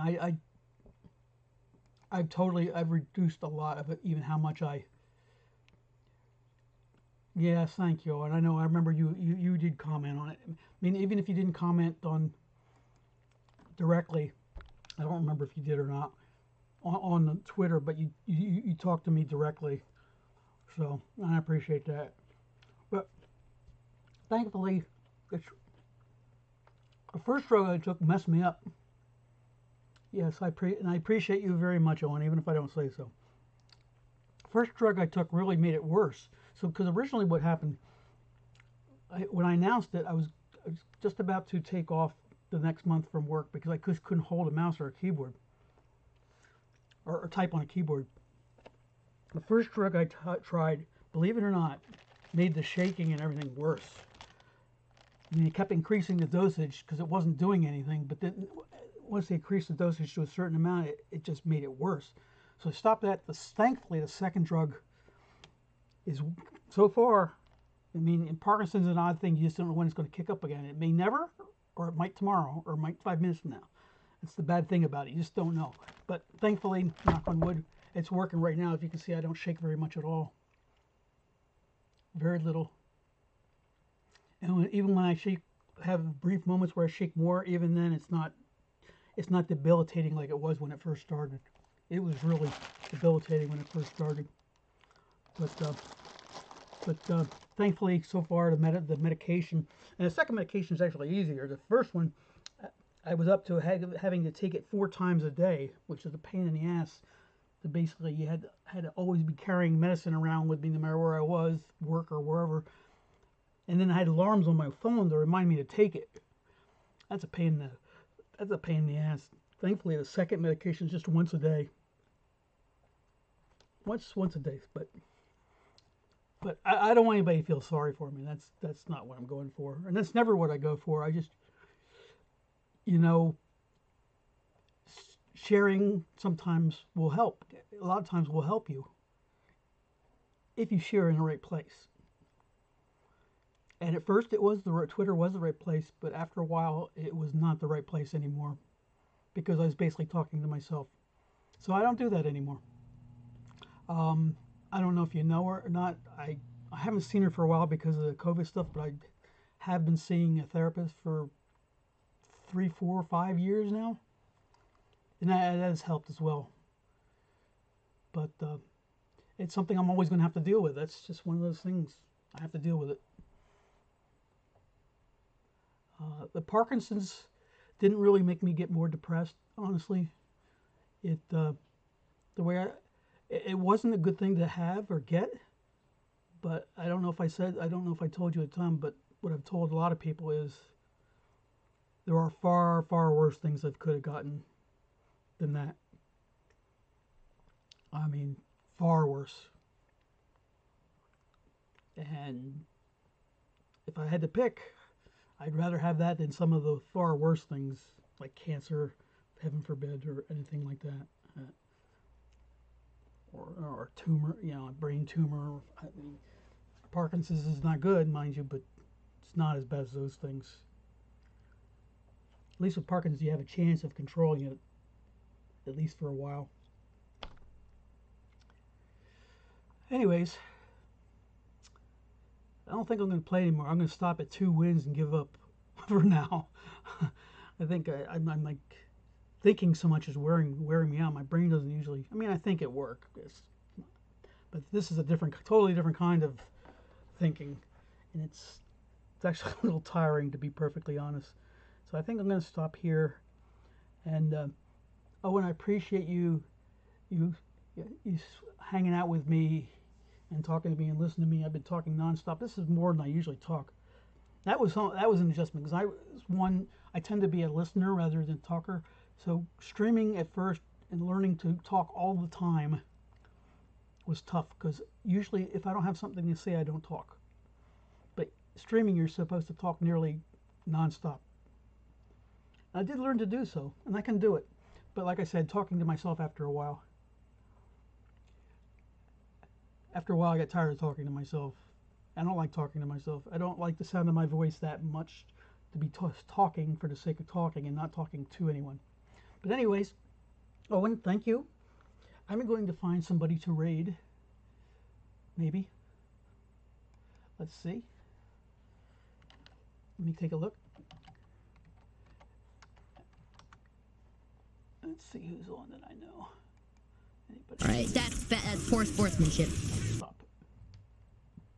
I've reduced a lot of it, even how much yes, thank you. And I know, I remember you did comment on it. I mean, even if you didn't comment on directly, I don't remember if you did or not, on Twitter, but you talked to me directly. So I appreciate that. But thankfully, the first drug I took messed me up. Yes, I appreciate you very much, Owen, even if I don't say so. First drug I took really made it worse. So, because originally what happened, when I announced it, I was just about to take off the next month from work because I couldn't hold a mouse or a keyboard or type on a keyboard. The first drug I tried, believe it or not, made the shaking and everything worse. I mean, it kept increasing the dosage because it wasn't doing anything, but then once they increased the dosage to a certain amount, it just made it worse. So I stopped that. Thankfully, the second drug is, so far, I mean, in Parkinson's is an odd thing. You just don't know when it's going to kick up again. It may never, or it might tomorrow, or it might 5 minutes from now. That's the bad thing about it. You just don't know. But thankfully, knock on wood, it's working right now. As you can see, I don't shake very much at all. Very little. And even when I shake, have brief moments where I shake more, even then it's not debilitating like it was when it first started. It was really debilitating when it first started. But thankfully, so far, the medication, and the second medication is actually easier. The first one, I was up to having to take it 4 times a day, which is a pain in the ass. So basically, you had to always be carrying medicine around with me, no matter where I was, work or wherever. And then I had alarms on my phone to remind me to take it. That's a pain in the ass. Thankfully, the second medication is just once a day. Once a day, but I don't want anybody to feel sorry for me. That's not what I'm going for, and that's never what I go for. I just you know, sharing sometimes will help. A lot of times will help you if you share in the right place. And at first, Twitter was the right place, but after a while, it was not the right place anymore because I was basically talking to myself. So I don't do that anymore. I don't know if you know her or not. I haven't seen her for a while because of the COVID stuff, but I have been seeing a therapist for 3, 4, 5 years now, and that has helped as well. But it's something I'm always going to have to deal with. That's just one of those things. I have to deal with it. The Parkinson's didn't really make me get more depressed, honestly. It wasn't a good thing to have or get, but I don't know if I told you at the time, but what I've told a lot of people is there are far, far worse things I could have gotten than that. I mean, far worse. And if I had to pick, I'd rather have that than some of the far worse things like cancer, heaven forbid, or anything like that. Or tumor, a brain tumor. I mean, Parkinson's is not good, mind you, but it's not as bad as those things. At least with Parkinson's, you have a chance of controlling it, at least for a while. Anyways, I don't think I'm going to play anymore. I'm going to stop at 2 wins and give up for now. I think I'm like thinking so much is wearing me out. My brain doesn't usually. I mean, I think it works, but this is a totally different kind of thinking, and it's actually a little tiring, to be perfectly honest. So I think I'm going to stop here. And Owen, I appreciate you hanging out with me and talking to me and listening to me. I've been talking nonstop. This is more than I usually talk. That was an adjustment because I tend to be a listener rather than talker. So streaming at first and learning to talk all the time was tough because usually if I don't have something to say, I don't talk. But streaming, you're supposed to talk nearly nonstop. I did learn to do so, and I can do it. But like I said, talking to myself after a while. After a while, I get tired of talking to myself. I don't like talking to myself. I don't like the sound of my voice that much to be talking for the sake of talking and not talking to anyone. But anyways, Owen, thank you. I'm going to find somebody to raid. Maybe. Let's see. Let me take a look. Let's see who's on that I know. Anybody? All right, that's poor sportsmanship. Stop.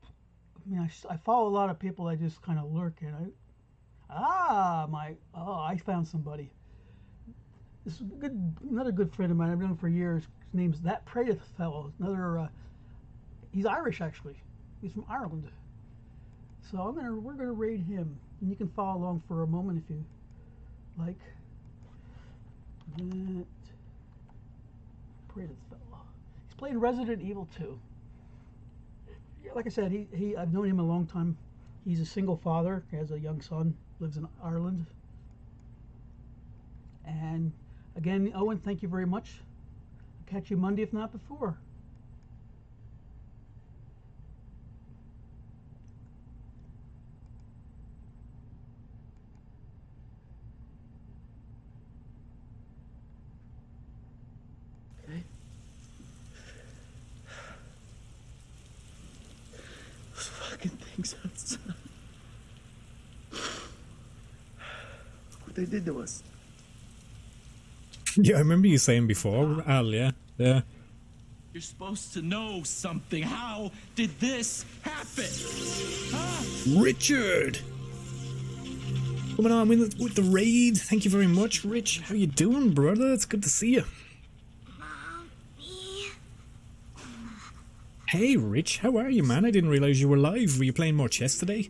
I mean, I follow a lot of people. I just kind of lurk and I found somebody. This is another good friend of mine. I've known him for years. His name's That Prayeth Fellow. He's Irish actually. He's from Ireland. So we're gonna raid him, and you can follow along for a moment if you like. That Prayeth Fellow. He's playing Resident Evil 2. Like I said, I've known him a long time. He's a single father. He has a young son. Lives in Ireland. And again, Owen, thank you very much. I'll catch you Monday, if not before. Okay. Those fucking things outside. What they did to us. Yeah, I remember you saying before, Al, yeah. You're supposed to know something. How did this happen? Huh? Richard! Coming on with the raid. Thank you very much, Rich. How you doing, brother? It's good to see you. Mommy. Hey, Rich. How are you, man? I didn't realize you were live. Were you playing more chess today?